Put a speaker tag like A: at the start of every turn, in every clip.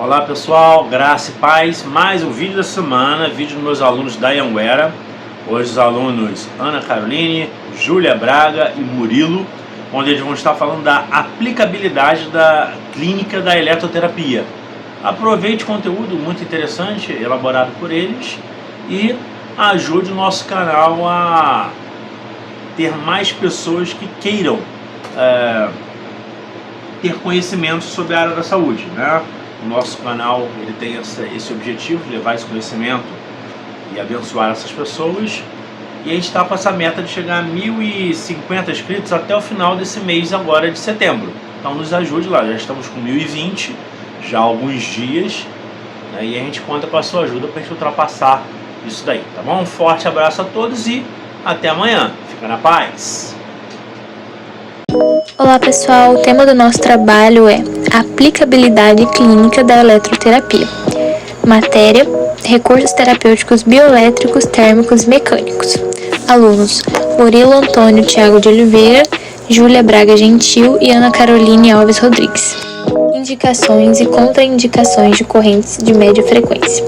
A: Olá pessoal, graça e paz, mais um vídeo da semana, vídeo dos meus alunos da Anhanguera. Hoje os alunos Ana Caroline, Júlia Braga e Murilo, onde eles vão estar falando da aplicabilidade da clínica da eletroterapia. Aproveite o conteúdo muito interessante, elaborado por eles, e ajude o nosso canal a ter mais pessoas que queiram ter conhecimento sobre a área da saúde, né? O nosso canal ele tem esse objetivo de levar esse conhecimento e abençoar essas pessoas, e a gente está com essa meta de chegar a 1.050 inscritos até o final desse mês agora de setembro. Então nos ajude lá, já estamos com 1.020 já há alguns dias, né? E a gente conta com a sua ajuda para a gente ultrapassar isso daí, tá bom? Um forte abraço a todos e até amanhã, fica na paz!
B: Olá pessoal, o tema do nosso trabalho é aplicabilidade clínica da eletroterapia. Matéria: recursos terapêuticos bioelétricos, térmicos e mecânicos. Alunos: Murilo Antônio Thiago de Oliveira, Júlia Braga Gentil e Ana Caroline Alves Rodrigues. Indicações e contraindicações de correntes de média frequência.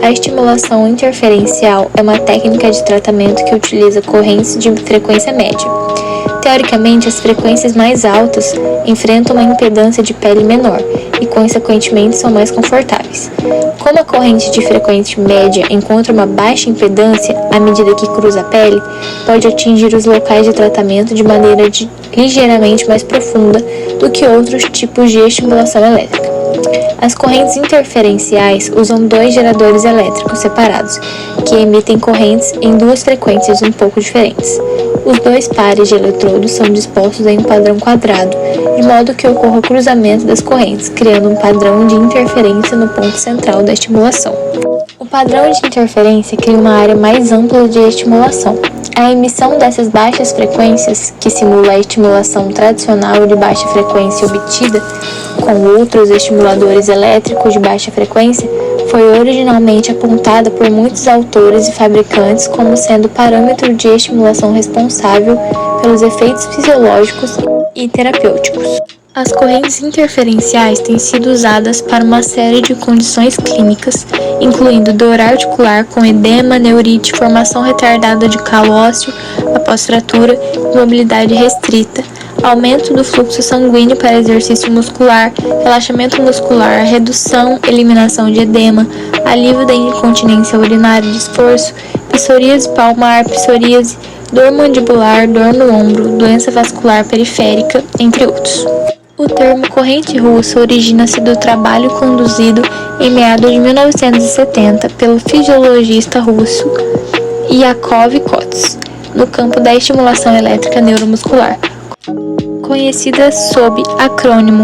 B: A estimulação interferencial é uma técnica de tratamento que utiliza correntes de frequência média. Teoricamente, as frequências mais altas enfrentam uma impedância de pele menor e, consequentemente, são mais confortáveis. Como a corrente de frequência média encontra uma baixa impedância à medida que cruza a pele, pode atingir os locais de tratamento de maneira ligeiramente mais profunda do que outros tipos de estimulação elétrica. As correntes interferenciais usam dois geradores elétricos separados, que emitem correntes em duas frequências um pouco diferentes. Os dois pares de eletrodos são dispostos em um padrão quadrado, de modo que ocorra o cruzamento das correntes, criando um padrão de interferência no ponto central da estimulação. O padrão de interferência cria uma área mais ampla de estimulação. A emissão dessas baixas frequências, que simula a estimulação tradicional de baixa frequência obtida com outros estimuladores elétricos de baixa frequência, foi originalmente apontada por muitos autores e fabricantes como sendo o parâmetro de estimulação responsável pelos efeitos fisiológicos e terapêuticos. As correntes interferenciais têm sido usadas para uma série de condições clínicas, incluindo dor articular com edema, neurite, formação retardada de calo ósseo após fratura, imobilidade restrita, aumento do fluxo sanguíneo para exercício muscular, relaxamento muscular, redução, eliminação de edema, alívio da incontinência urinária de esforço, psoríase palmar, psoríase, dor mandibular, dor no ombro, doença vascular periférica, entre outros. O termo corrente russa origina-se do trabalho conduzido em meados de 1970 pelo fisiologista russo Yakov Kots, no campo da estimulação elétrica neuromuscular, conhecida sob acrônimo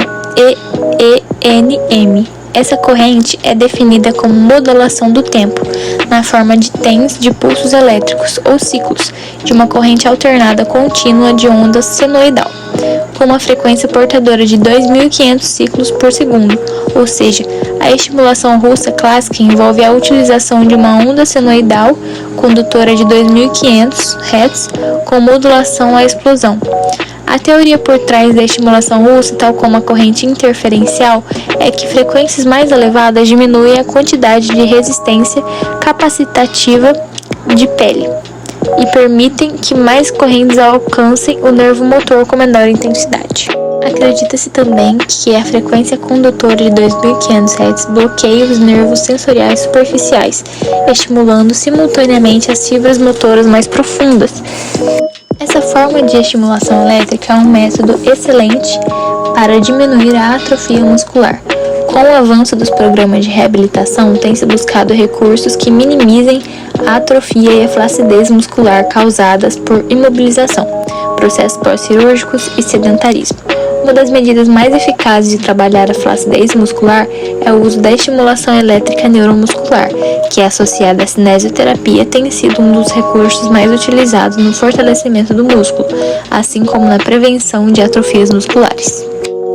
B: EENM. Essa corrente é definida como modulação do tempo, na forma de TENS de pulsos elétricos ou ciclos, de uma corrente alternada contínua de onda senoidal, com uma frequência portadora de 2.500 ciclos por segundo, ou seja, a estimulação russa clássica envolve a utilização de uma onda senoidal condutora de 2.500 Hz com modulação à explosão. A teoria por trás da estimulação russa, tal como a corrente interferencial, é que frequências mais elevadas diminuem a quantidade de resistência capacitativa de pele e permitem que mais correntes alcancem o nervo motor com menor intensidade. Acredita-se também que a frequência condutora de 2.500 Hz bloqueia os nervos sensoriais superficiais, estimulando simultaneamente as fibras motoras mais profundas. Essa forma de estimulação elétrica é um método excelente para diminuir a atrofia muscular. Com o avanço dos programas de reabilitação, tem-se buscado recursos que minimizem a atrofia e a flacidez muscular causadas por imobilização, processos pós-cirúrgicos e sedentarismo. Uma das medidas mais eficazes de trabalhar a flacidez muscular é o uso da estimulação elétrica neuromuscular, que, associada à cinesioterapia, tem sido um dos recursos mais utilizados no fortalecimento do músculo, assim como na prevenção de atrofias musculares.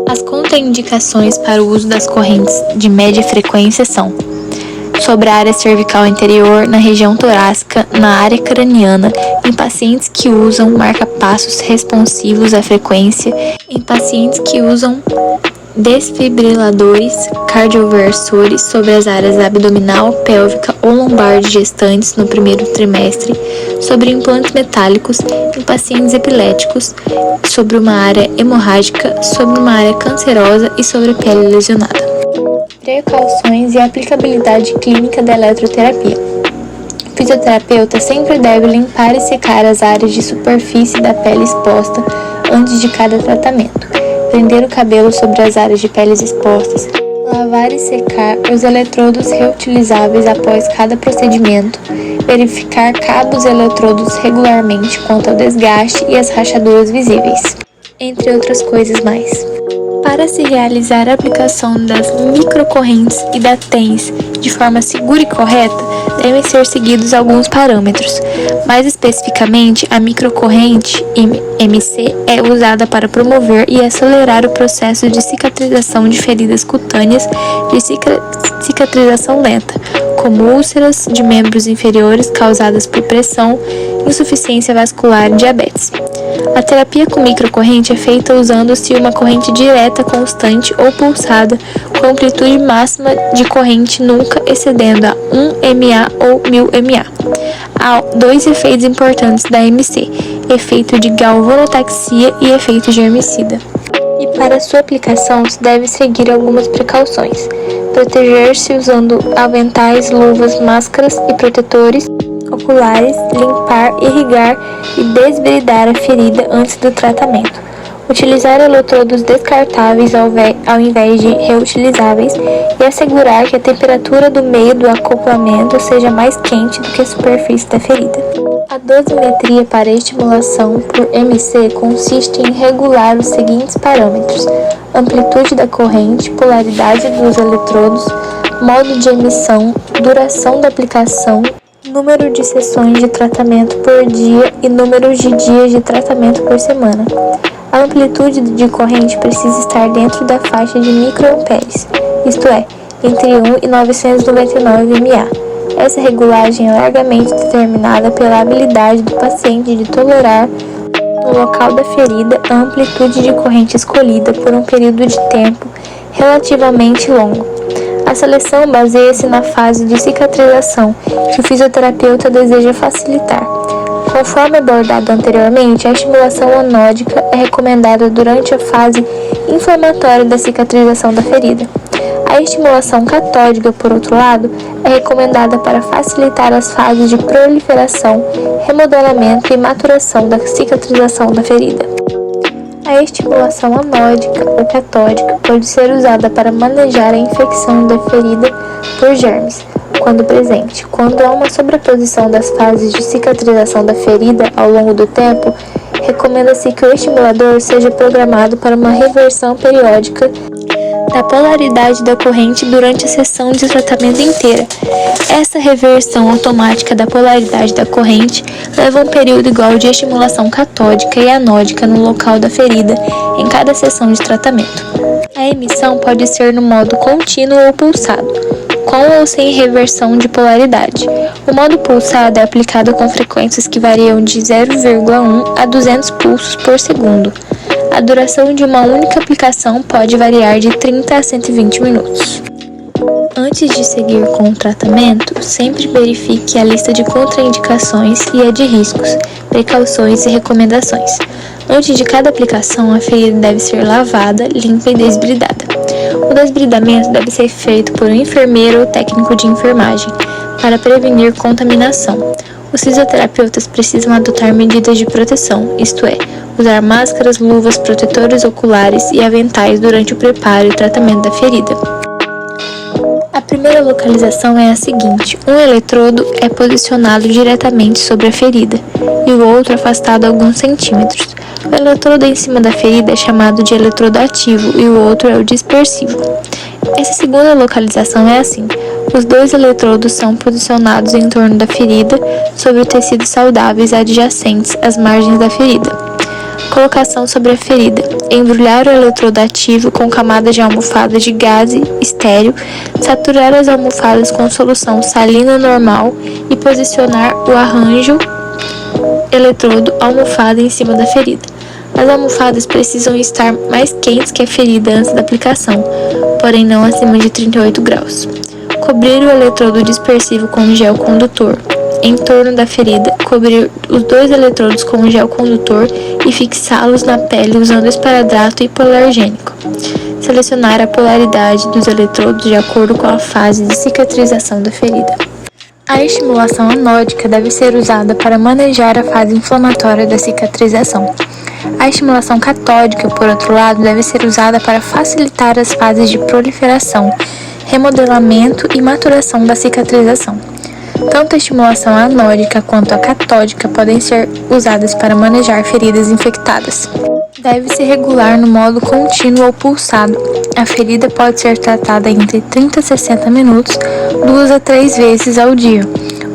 B: As contraindicações para o uso das correntes de média frequência são: sobre a área cervical anterior, na região torácica, na área craniana, em pacientes que usam marca-passos responsivos à frequência, em pacientes que usam desfibriladores cardioversores sobre as áreas abdominal, pélvica ou lombar de gestantes no primeiro trimestre, sobre implantes metálicos em pacientes epiléticos, sobre uma área hemorrágica, sobre uma área cancerosa e sobre a pele lesionada. Precauções e aplicabilidade clínica da eletroterapia. O fisioterapeuta sempre deve limpar e secar as áreas de superfície da pele exposta antes de cada tratamento, prender o cabelo sobre as áreas de peles expostas, lavar e secar os eletrodos reutilizáveis após cada procedimento, verificar cabos e eletrodos regularmente quanto ao desgaste e as rachaduras visíveis, entre outras coisas mais. Para se realizar a aplicação das microcorrentes e da TENS de forma segura e correta, devem ser seguidos alguns parâmetros. Mais especificamente, a microcorrente MC é usada para promover e acelerar o processo de cicatrização de feridas cutâneas de cicatrização lenta, como úlceras de membros inferiores causadas por pressão, insuficiência vascular e diabetes. A terapia com microcorrente é feita usando-se uma corrente direta constante ou pulsada com amplitude máxima de corrente nunca excedendo a 1 mA ou 1000 mA. Há dois efeitos importantes da MC, efeito de galvanotaxia e efeito germicida. E para sua aplicação se deve seguir algumas precauções. Proteger-se usando aventais, luvas, máscaras e protetores oculares, limpar, irrigar e desbridar a ferida antes do tratamento. Utilizar eletrodos descartáveis ao invés de reutilizáveis e assegurar que a temperatura do meio do acoplamento seja mais quente do que a superfície da ferida. A dosimetria para estimulação por MC consiste em regular os seguintes parâmetros: amplitude da corrente, polaridade dos eletrodos, modo de emissão, duração da aplicação, número de sessões de tratamento por dia e número de dias de tratamento por semana. A amplitude de corrente precisa estar dentro da faixa de microamperes, isto é, entre 1 e 999 mA. Essa regulagem é largamente determinada pela habilidade do paciente de tolerar, no local da ferida, a amplitude de corrente escolhida por um período de tempo relativamente longo. A seleção baseia-se na fase de cicatrização que o fisioterapeuta deseja facilitar. Conforme abordado anteriormente, a estimulação anódica é recomendada durante a fase inflamatória da cicatrização da ferida. A estimulação catódica, por outro lado, é recomendada para facilitar as fases de proliferação, remodelamento e maturação da cicatrização da ferida. A estimulação anódica ou catódica pode ser usada para manejar a infecção da ferida por germes, quando presente. Quando há uma sobreposição das fases de cicatrização da ferida ao longo do tempo, recomenda-se que o estimulador seja programado para uma reversão periódica da polaridade da corrente durante a sessão de tratamento inteira. Essa reversão automática da polaridade da corrente leva a um período igual de estimulação catódica e anódica no local da ferida em cada sessão de tratamento. A emissão pode ser no modo contínuo ou pulsado, com ou sem reversão de polaridade. O modo pulsado é aplicado com frequências que variam de 0,1 a 200 pulsos por segundo. A duração de uma única aplicação pode variar de 30 a 120 minutos. Antes de seguir com o tratamento, sempre verifique a lista de contraindicações e a de riscos, precauções e recomendações. Antes de cada aplicação, a ferida deve ser lavada, limpa e desbridada. O desbridamento deve ser feito por um enfermeiro ou técnico de enfermagem, para prevenir contaminação. Os fisioterapeutas precisam adotar medidas de proteção, isto é, usar máscaras, luvas, protetores oculares e aventais durante o preparo e tratamento da ferida. A primeira localização é a seguinte: um eletrodo é posicionado diretamente sobre a ferida e o outro afastado alguns centímetros. O eletrodo em cima da ferida é chamado de eletrodo ativo e o outro é o dispersivo. Essa segunda localização é assim: os dois eletrodos são posicionados em torno da ferida sobre tecidos saudáveis adjacentes às margens da ferida. Colocação sobre a ferida: embrulhar o eletrodo ativo com camadas de almofada de gaze estéril, saturar as almofadas com solução salina normal e posicionar o arranjo eletrodo almofada em cima da ferida. As almofadas precisam estar mais quentes que a ferida antes da aplicação, porém não acima de 38 graus. Cobrir o eletrodo dispersivo com gel condutor. Em torno da ferida, cobrir os 2 eletrodos com gel condutor e fixá-los na pele usando esparadrapo hipoalergênico. Selecionar a polaridade dos eletrodos de acordo com a fase de cicatrização da ferida. A estimulação anódica deve ser usada para manejar a fase inflamatória da cicatrização. A estimulação catódica, por outro lado, deve ser usada para facilitar as fases de proliferação, remodelamento e maturação da cicatrização. Tanto a estimulação anódica quanto a catódica podem ser usadas para manejar feridas infectadas. Deve-se regular no modo contínuo ou pulsado. A ferida pode ser tratada entre 30 a 60 minutos, 2 a 3 vezes ao dia.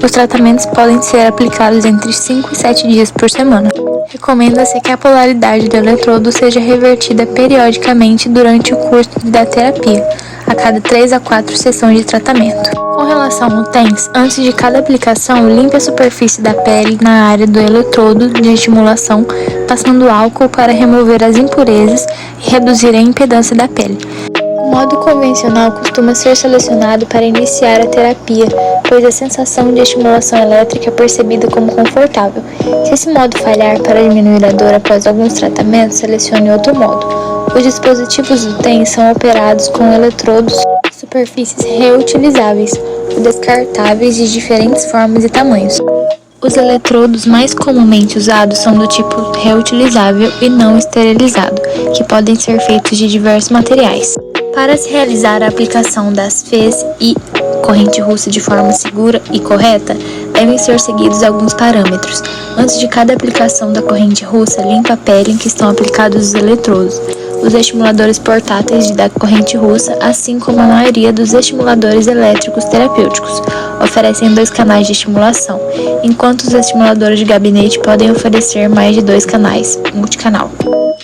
B: Os tratamentos podem ser aplicados entre 5 e 7 dias por semana. Recomenda-se que a polaridade do eletrodo seja revertida periodicamente durante o curso da terapia, a cada 3 a 4 sessões de tratamento. Com relação ao TENS, antes de cada aplicação, limpe a superfície da pele na área do eletrodo de estimulação, passando álcool para remover as impurezas e reduzir a impedância da pele. O modo convencional costuma ser selecionado para iniciar a terapia, pois a sensação de estimulação elétrica é percebida como confortável. Se esse modo falhar, para diminuir a dor após alguns tratamentos, selecione outro modo. Os dispositivos do TENS são operados com eletrodos de superfícies reutilizáveis ou descartáveis de diferentes formas e tamanhos. Os eletrodos mais comumente usados são do tipo reutilizável e não esterilizado, que podem ser feitos de diversos materiais. Para se realizar a aplicação das FES e corrente russa de forma segura e correta, devem ser seguidos alguns parâmetros. Antes de cada aplicação da corrente russa, limpe a pele em que estão aplicados os eletrodos. Os estimuladores portáteis da corrente russa, assim como a maioria dos estimuladores elétricos terapêuticos, oferecem 2 canais de estimulação, enquanto os estimuladores de gabinete podem oferecer mais de 2 canais, multicanal.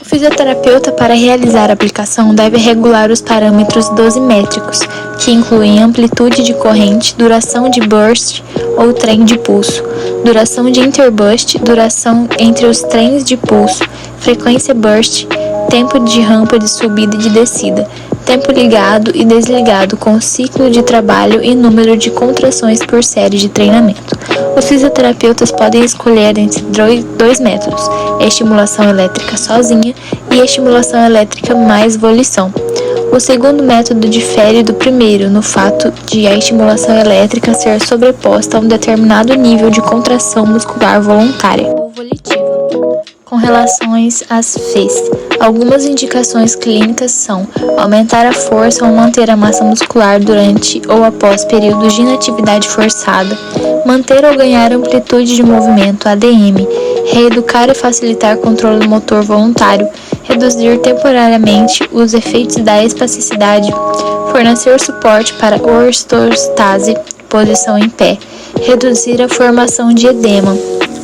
B: O fisioterapeuta, para realizar a aplicação, deve regular os parâmetros dosimétricos, que incluem amplitude de corrente, duração de burst ou trem de pulso, duração de interburst, duração entre os trens de pulso, frequência burst, tempo de rampa de subida e de descida, tempo ligado e desligado com ciclo de trabalho e número de contrações por série de treinamento. Os fisioterapeutas podem escolher entre 2 métodos, estimulação elétrica sozinha e estimulação elétrica mais volição. O segundo método difere do primeiro no fato de a estimulação elétrica ser sobreposta a um determinado nível de contração muscular voluntária ou volitiva. Com relação às FES, algumas indicações clínicas são aumentar a força ou manter a massa muscular durante ou após períodos de inatividade forçada, manter ou ganhar amplitude de movimento ADM, reeducar e facilitar controle motor voluntário, reduzir temporariamente os efeitos da espasticidade, fornecer suporte para ortostase, posição em pé, reduzir a formação de edema.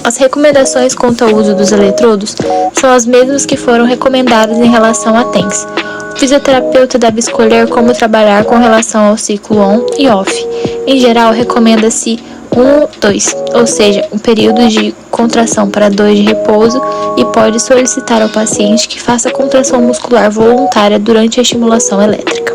B: As recomendações quanto ao uso dos eletrodos são as mesmas que foram recomendadas em relação a TENS. O fisioterapeuta deve escolher como trabalhar com relação ao ciclo on e off. Em geral, recomenda-se 1-2, ou seja, um período de contração para 2 de repouso, e pode solicitar ao paciente que faça contração muscular voluntária durante a estimulação elétrica.